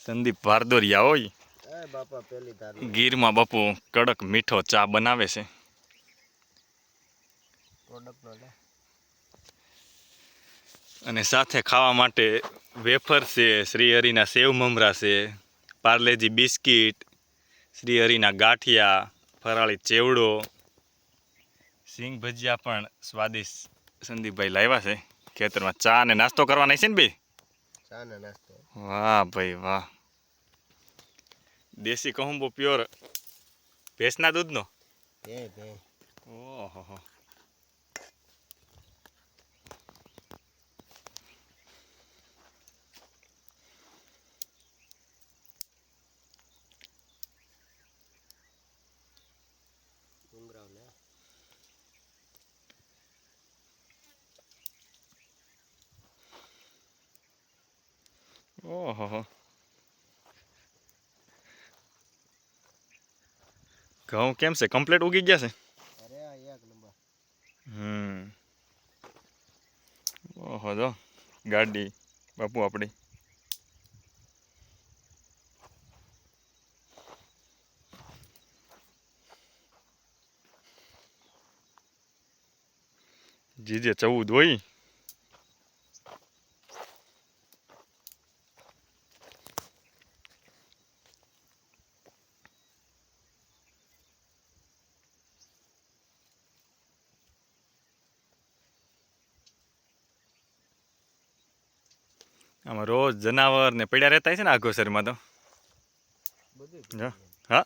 સંદીપ ભારદોરિયા હોય બાપા પેલી તાર ગીરમાં બાપુ કડક મીઠો ચા બનાવે છે. અને સાથે ખાવા માટે વેફર છે, શ્રીહરિના સેવ મમરા છે, પાર્લેજી બિસ્કીટ, શ્રીહરિના ગાંઠિયા, ફરાળી ચેવડો, સિંગ ભજીયા પણ સ્વાદિષ્ટ સંદીપભાઈ લાવ્યા છે. ખેતરમાં ચા અને નાસ્તો કરવાના છે ને બે? ચા ને નાસ્તો. વાહ ભાઈ વાહ. દેશી કહુંબો પ્યોર ભેંસના દૂધનો. ઓહો. ઓહો. ઘઉં કેમ છે? કમ્પ્લીટ ઉગી ગયા છે? અરે એક નંબર. ઓહો જો ગાડી બાપુ આપણી. જીજે 14 હોય. આમાં રોજ જનાવર ને પડ્યા રહેતા છે ને આઘોસરમાં તો. હા.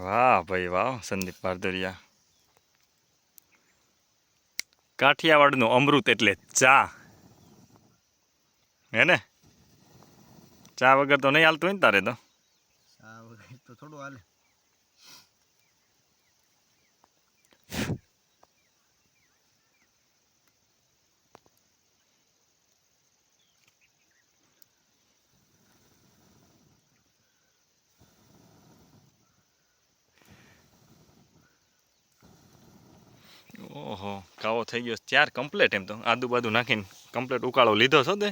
વાહ ભાઈ વાહ સંદીપ ભારદોરિયા. કાઠિયાવાડનું અમૃત એટલે ચા. હે ને? ચા વગર તો નહીં હાલતું હોય ને તારે તો? ચા વગર તો થોડું હાલે. ઓહો કાવો થઈ ગયો ત્યાર કમ્પ્લેટ. એમ તો આદુ બાદુ નાખીને કમ્પ્લેટ ઉકાળો લીધો છો તે?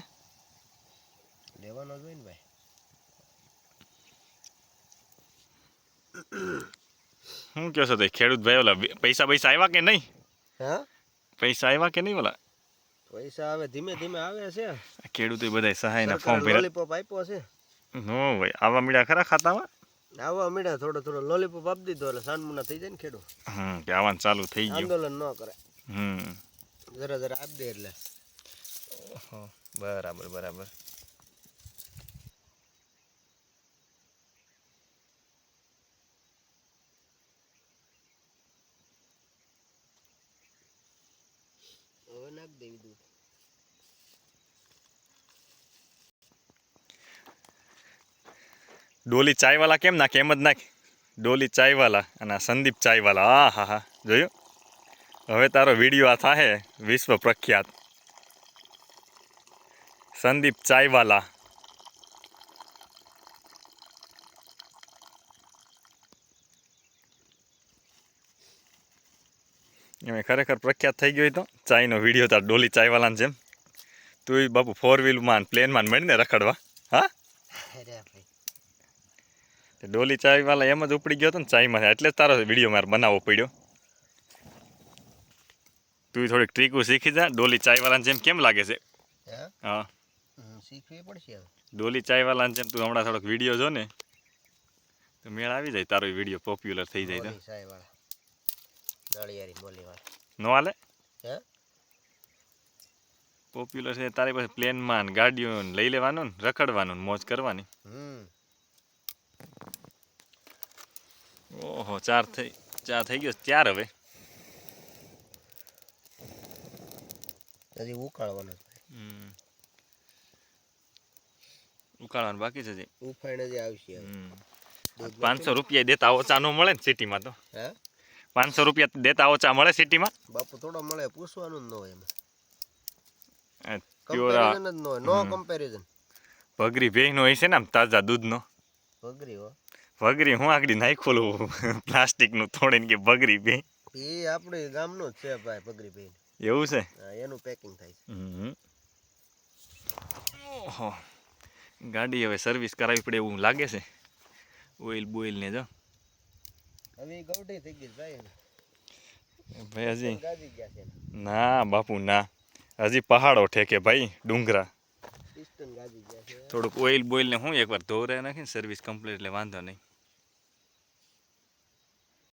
લેવાનો જ હોય ને ભાઈ. શું કહો છો તે ખેડૂત ભાઈ? ઓલા પૈસા આવ્યા કે નહીં? હા, પૈસા આવ્યા કે નહીં? ઓલા પૈસા હવે ધીમે ધીમે આવે છે. ખેડૂતો બધા સહાયના ફોર્મ ભર્યા. લોલીપોપ આપ્યો છે. નો ભાઈ આવા મીડા ખરા ખાતામાં? આવા મીડા થોડો લોલીપોપ આપી દીધો એટલે સાનમુના થઈ જાય ને ખેડૂત. કે આવવાનું ચાલુ થઈ ગયું. આંદોલન ન કરે. જરા આપી દે એટલે. બરાબર. હવે નાખ દેવી દૂધ. ડોલી ચાયવાલા કેમ નાખે એમ જ નાખ. ડોલી ચાયવાલા અને સંદીપ ચાયવાલા. હા જોયું? હવે તારો વિડીયો આ થાહે વિશ્વ પ્રખ્યાત. સંદીપ ચાયવાલા. એમાં ખરેખર પ્રખ્યાત થઈ ગયો તો ચાયનો વિડીયો તાર ડોલી ચાયવાલાને જેમ. તું બાપુ 4 વ્હીલમાં પ્લેનમાં મળીને રખડવા. હા, ડોલી ચાયવાલા એમ જ ઉપડી ગયો હતો ને ચાયમાં, એટલે જ તારો વિડીયો મારે બનાવવો પડ્યો. તું થોડીક ટ્રીકું શીખી જા. ડોલી ચાયવાલાને જેમ કેમ લાગે છે? હા, શીખવી પડશે. ડોલી ચાયવાલાને જેમ તું હમણાં થોડોક વિડીયો જો ને તો મેળ આવી જાય, તારો વિડીયો પોપ્યુલર થઈ જાય. નો હાલે? પોપ્યુલર છે તારી પાસે પ્લેનમાં ગાડીઓ લઈ લેવાનું ને રખડવાનું મોજ કરવાની. ઓહો ચા થઈ ગયો ત્યાર. હવે હજી ઉકાળવાનો. ઉકાળવાનું બાકી છે હજી. ઉફાઈને જે આવશે હવે. હમ. દૂધ 500 રૂપિયા દેતા ઓછા ન મળે ને સિટીમાં તો. હે 500 રૂપિયા દેતા ઓછા મળે સિટીમાં. બાપુ થોડો મળે, પૂછવાનું જ ન હોય એમાં. પ્યોરા કમ્પેરિઝન જ ન હોય, નો કમ્પેરિઝન. ભગરી ભેંનો હોય છે ને આમ તાજા દૂધનો. ભગરી હો. ભગરી હું આગળ નાખોલું પ્લાસ્ટિકનું થોડીને કે ભગરી ભેં. એ આપણે ગામનો જ છે ભાઈ, ભગરી ભાઈ. એવું છે. એનું પેકિંગ થાય છે. ઓહો, ગાડી હવે સર્વિસ કરાવવી પડે એવું લાગે છે. ઓઇલ બોઇલ ને જો હવે એ ગવડી થઈ ગઈ છે ભાઈ એને. ભાઈ હજી ગાજી ગયા છે એને. ના બાપુ ના, હજી પહાડો ઠેકે ભાઈ, ડુંગરા. પિસ્ટન ગાજી ગયા છે. થોડુંક ઓઇલ બોઇલ ને હું એકવાર ધોવરાય નાખીને સર્વિસ કમ્પ્લીટ એટલે વાંધો નહીં.